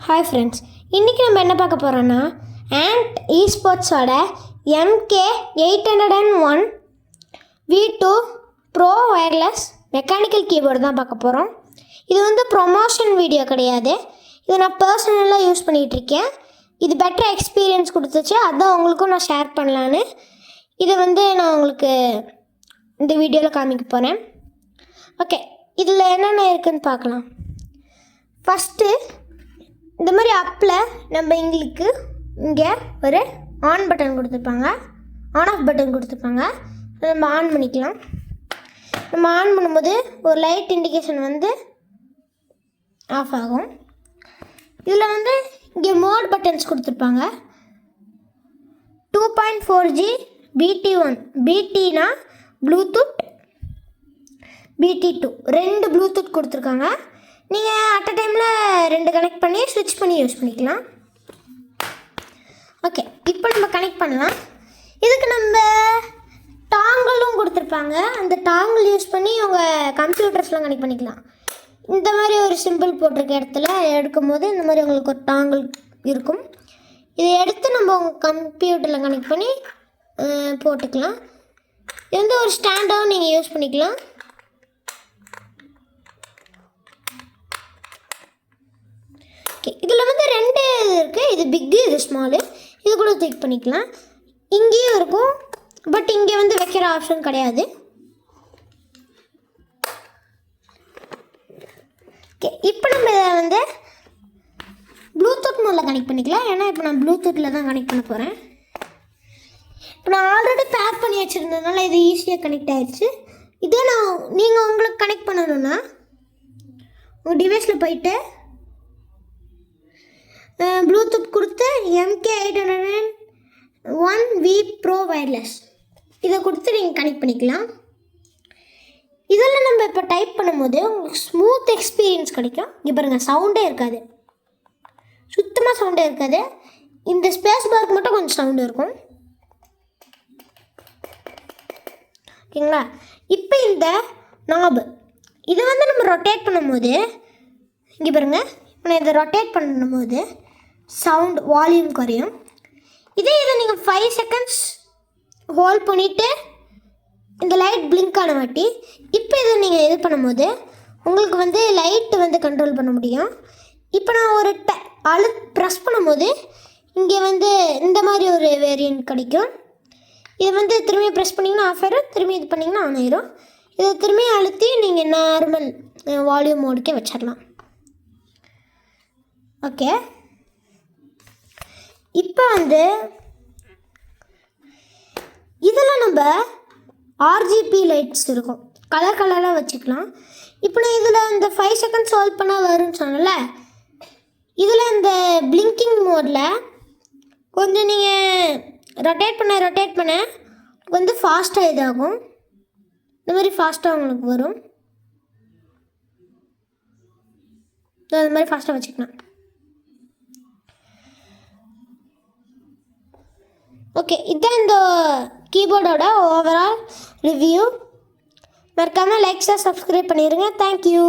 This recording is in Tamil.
ஹாய் ஃப்ரெண்ட்ஸ், இன்றைக்கி நம்ம என்ன பார்க்க போகிறோன்னா ஆண்ட் eSportsோட MK801 V2 pro wireless mechanical keyboard தான் பார்க்க போகிறோம். இது வந்து ப்ரொமோஷன் வீடியோ கிடையாது. இது நான் பர்சனலாக யூஸ் பண்ணிகிட்ருக்கேன். இது பெட்டர் எக்ஸ்பீரியன்ஸ் கொடுத்துச்சு, அதான் உங்களுக்கும் நான் ஷேர் பண்ணலான்னு இதை வந்து நான் உங்களுக்கு இந்த வீடியோவில் காமிக்க போகிறேன். ஓகே, இதில் என்னென்ன இருக்குதுன்னு பார்க்கலாம். ஃபஸ்ட்டு இந்த மாதிரி அப்பில் நம்ம எங்களுக்கு இங்கே ஒரு ஆன் பட்டன் கொடுத்துருப்பாங்க, ஆன் ஆஃப் பட்டன் கொடுத்துருப்பாங்க. நம்ம ஆன் பண்ணிக்கலாம். நம்ம ஆன் பண்ணும்போது ஒரு லைட் இண்டிகேஷன் வந்து ஆஃப் ஆகும். இதில் வந்து இங்கே மோட் பட்டன்ஸ் கொடுத்துருப்பாங்க. 2.4G BT1, BTனா ப்ளூடூத், BT2 ரெண்டு ப்ளூடூத் கொடுத்துருக்காங்க. நீங்கள் அட் அ டைமில் ரெண்டு கனெக்ட் பண்ணி ஸ்விட்ச் பண்ணி யூஸ் பண்ணிக்கலாம். ஓகே, இப்போ நம்ம கனெக்ட் பண்ணலாம். இதுக்கு நம்ம டாங்கலும் கொடுத்துருப்பாங்க. அந்த டாங்கல் யூஸ் பண்ணி உங்கள் கம்ப்யூட்டர்ஸ்லாம் கனெக்ட் பண்ணிக்கலாம். இந்த மாதிரி ஒரு சிம்பிள் போட்டிருக்க இடத்துல எடுக்கும் போது இந்த மாதிரி உங்களுக்கு ஒரு டாங்கல் இருக்கும். இதை எடுத்து நம்ம உங்கள் கம்ப்யூட்டரில் கனெக்ட் பண்ணி போட்டுக்கலாம். இது வந்து ஒரு ஸ்டாண்டாகவும் நீங்கள் யூஸ் பண்ணிக்கலாம். ஓகே, இதில் வந்து ரெண்டு இருக்குது. இது பிக்கு, இது ஸ்மாலு. இது கூட தூக்கி பண்ணிக்கலாம். இங்கேயும் இருக்கும், பட் இங்கே வந்து வைக்கிற ஆப்ஷன் கிடையாது. ஓகே, இப்போ நம்ம இதை வந்து ப்ளூடூத் மோடில் கனெக்ட் பண்ணிக்கலாம். ஏன்னா இப்போ நான் ப்ளூடூத்தில் தான் கனெக்ட் பண்ண போகிறேன். இப்போ நான் ஆல்ரெடி பேக் பண்ணி வச்சுருந்ததுனால இது ஈஸியாக கனெக்ட் ஆகிடுச்சு. இதே நீங்கள் உங்களுக்கு கனெக்ட் பண்ணணுன்னா உங்கள் டிவைஸில் போயிட்டு ப்ளூடூத் கொடுத்து MK801 V ப்ரோ ஒயர்லெஸ் இதை கொடுத்து நீங்கள் கனெக்ட் பண்ணிக்கலாம். இதெல்லாம் நம்ம இப்போ டைப் பண்ணும்போது உங்களுக்கு ஸ்மூத் எக்ஸ்பீரியன்ஸ் கிடைக்கும். இங்கே பாருங்கள், சவுண்டே இருக்காது, சுத்தமாக சவுண்டே இருக்காது. இந்த ஸ்பேஸ் பார்க்கு மட்டும் கொஞ்சம் சவுண்டு இருக்கும். ஓகேங்களா? இப்போ இந்த நாபு இதை வந்து நம்ம ரொட்டேட் பண்ணும்போது இங்கே பாருங்கள், இப்போ நான் இதை ரொட்டேட் பண்ணும்போது சவுண்ட் வால்யூம் குறையும். இதை நீங்கள் 5 செகண்ட்ஸ் ஹோல்ட் பண்ணிவிட்டு இந்த லைட் பிளிங்க் ஆன வாட்டி இப்போ இதை நீங்கள் இது பண்ணும்போது உங்களுக்கு வந்து லைட்டு வந்து கண்ட்ரோல் பண்ண முடியும். இப்போ நான் ஒரு ப்ரெஸ் பண்ணும்போது இங்கே வந்து இந்த மாதிரி ஒரு வேரியன்ட் கிடைக்கும். இது வந்து திரும்பி ப்ரெஸ் பண்ணிங்கன்னா ஆஃப் ஆயிரும், திரும்பி இது பண்ணிங்கன்னா ஆன் ஆயிரும். இதை திரும்பி அழுத்தி நீங்கள் நார்மல் வால்யூம் மோடுக்கே வச்சிடலாம். ஓகே, இப்போ வந்து இதில் நம்ம RGB லைட்ஸ் இருக்கும், கலர் கலராக வச்சுக்கலாம். இப்போ நான் இதில் இந்த 5 செகண்ட்ஸ் ஹோல்ட் பண்ணால் வரும்னு சொன்னல, இதில் இந்த பிளிங்கிங் மோடில் கொஞ்சம் நீங்கள் ரொட்டேட் பண்ண வந்து ஃபாஸ்ட்டாக இதாகும். இந்த மாதிரி ஃபாஸ்ட்டாக உங்களுக்கு வரும். அது மாதிரி ஃபாஸ்ட்டாக வச்சுக்கலாம். ஓகே, இதுதான் இந்த கீபோர்டோட ஓவரால் ரிவ்யூ. மறக்காமல் லைக், ஷேர், சப்ஸ்கிரைப் பண்ணிடுங்க. தேங்க்யூ.